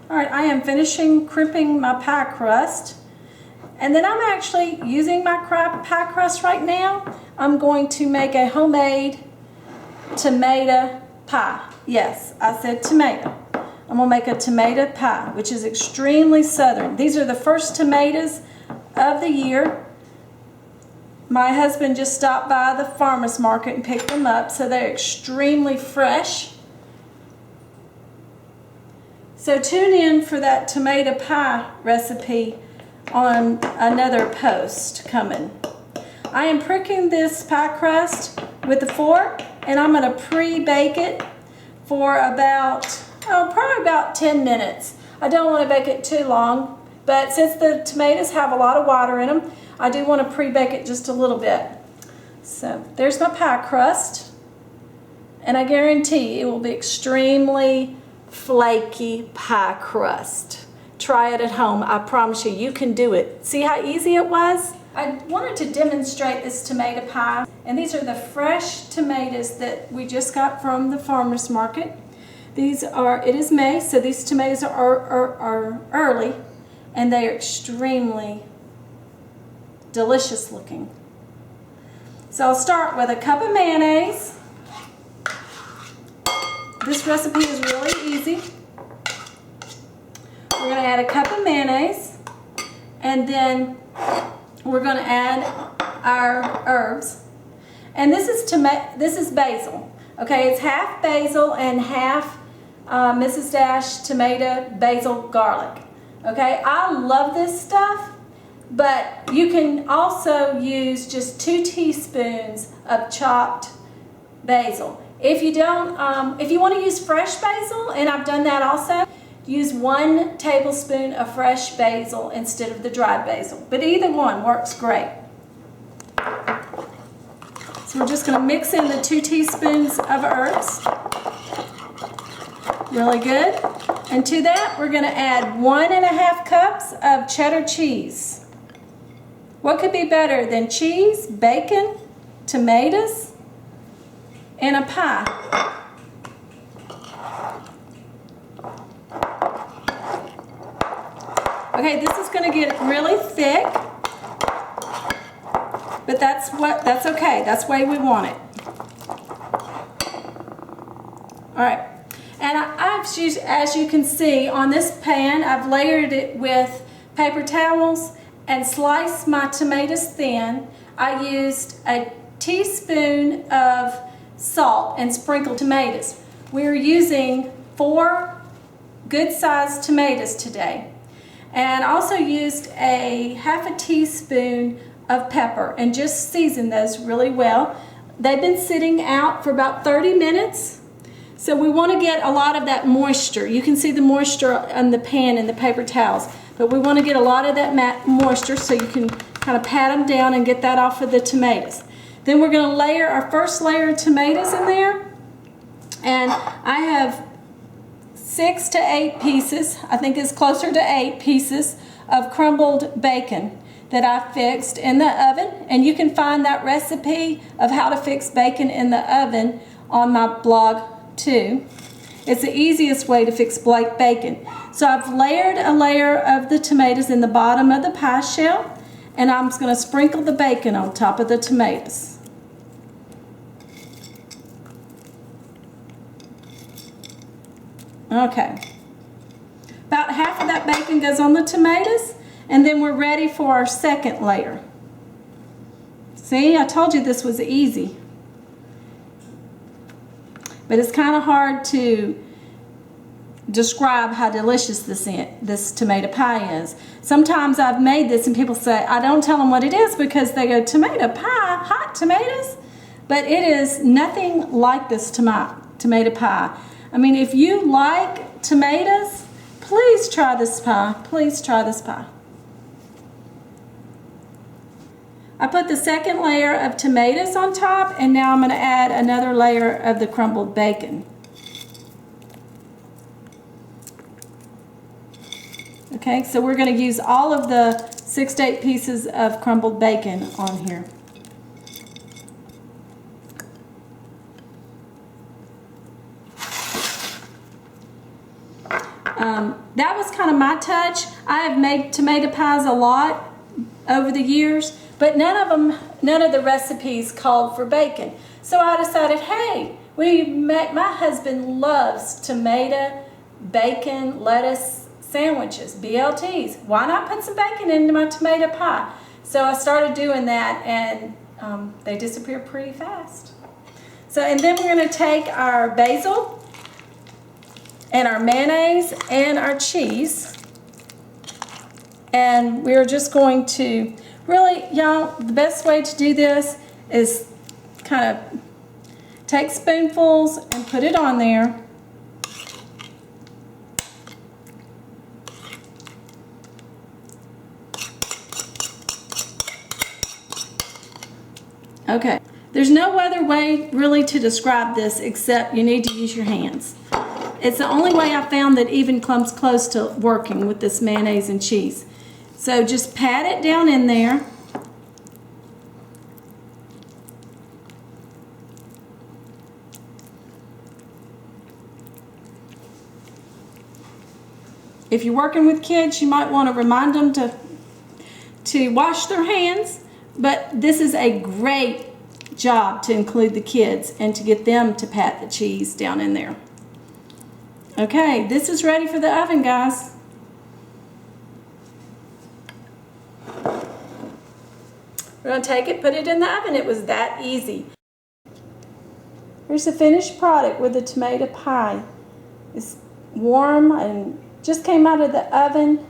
Alright, I am finishing crimping my pie crust. And then I'm actually using my pie crust right now. I'm going to make a homemade tomato pie. Yes, I said tomato. I'm going to make a tomato pie, which is extremely southern. These are the first tomatoes of the year. My husband just stopped by the farmer's market and picked them up, so they're extremely fresh. So tune in for that tomato pie recipe on another post coming. I am pricking this pie crust with a fork, and I'm going to pre-bake it for about, probably about 10 minutes. I don't want to bake it too long, but since the tomatoes have a lot of water in them, I do want to pre-bake it just a little bit. So there's my pie crust, and I guarantee it will be extremely flaky pie crust. Try it at home. I promise you, you can do it. See how easy it was? I wanted to demonstrate this tomato pie, and these are the fresh tomatoes that we just got from the farmer's market. It is May, so these tomatoes are early, and they are extremely delicious looking. So I'll start with a cup of mayonnaise. This recipe is really easy. We're going to add a cup of mayonnaise, and then we're going to add our herbs. And this is basil. Okay, it's half basil and half Mrs. Dash tomato basil garlic. Okay, I love this stuff, but you can also use just 2 teaspoons of chopped basil. If you don't, if you want to use fresh basil, and I've done that also, use 1 tablespoon of fresh basil instead of the dried basil. But either one works great. So we're just going to mix in the 2 teaspoons of herbs. Really good. And to that, we're going to add 1½ cups of cheddar cheese. What could be better than cheese, bacon, tomatoes, and a pie? Okay, this is going to get really thick, but that's okay. That's the way we want it. All right, and as you can see on this pan, I've layered it with paper towels and sliced my tomatoes thin. I used a teaspoon of salt and sprinkled tomatoes. We're using 4 good-sized tomatoes today. And also used a ½ teaspoon of pepper and just seasoned those really well. They've been sitting out for about 30 minutes. So we want to get a lot of that moisture. You can see the moisture on the pan and the paper towels. But we want to get a lot of that moisture so you can kind of pat them down and get that off of the tomatoes. Then we're going to layer our first layer of tomatoes in there. And I have 6 to 8 pieces, I think it's closer to 8 pieces of crumbled bacon that I fixed in the oven. And you can find that recipe of how to fix bacon in the oven on my blog too. It's the easiest way to fix bacon. So I've layered a layer of the tomatoes in the bottom of the pie shell, and I'm just going to sprinkle the bacon on top of the tomatoes. Okay, about half of that bacon goes on the tomatoes, and then we're ready for our second layer. See, I told you this was easy. But it's kind of hard to describe how delicious this tomato pie is. Sometimes I've made this and people say, I don't tell them what it is because they go, tomato pie, hot tomatoes? But it is nothing like this tomato pie. I mean, if you like tomatoes, please try this pie. Please try this pie. I put the second layer of tomatoes on top, and now I'm going to add another layer of the crumbled bacon. Okay, so we're going to use all of the 6 to 8 pieces of crumbled bacon on here. that was kind of my touch. I have made tomato pies a lot over the years, but none of the recipes called for bacon. So I decided, hey, my husband loves tomato, bacon, lettuce sandwiches, BLTs. Why not put some bacon into my tomato pie? So I started doing that, and they disappear pretty fast. So, and then we're going to take our basil and our mayonnaise and our cheese, and we're just going to really, y'all, the best way to do this is kind of take spoonfuls and put it on there. Okay, there's no other way really to describe this except you need to use your hands. It's the only way I found that even comes close to working with this mayonnaise and cheese. So just pat it down in there. If you're working with kids, you might want to remind them to wash their hands, but this is a great job to include the kids and to get them to pat the cheese down in there. Okay, this is ready for the oven, guys. We're going to take it, put it in the oven. It was that easy. Here's the finished product with the tomato pie. It's warm and just came out of the oven.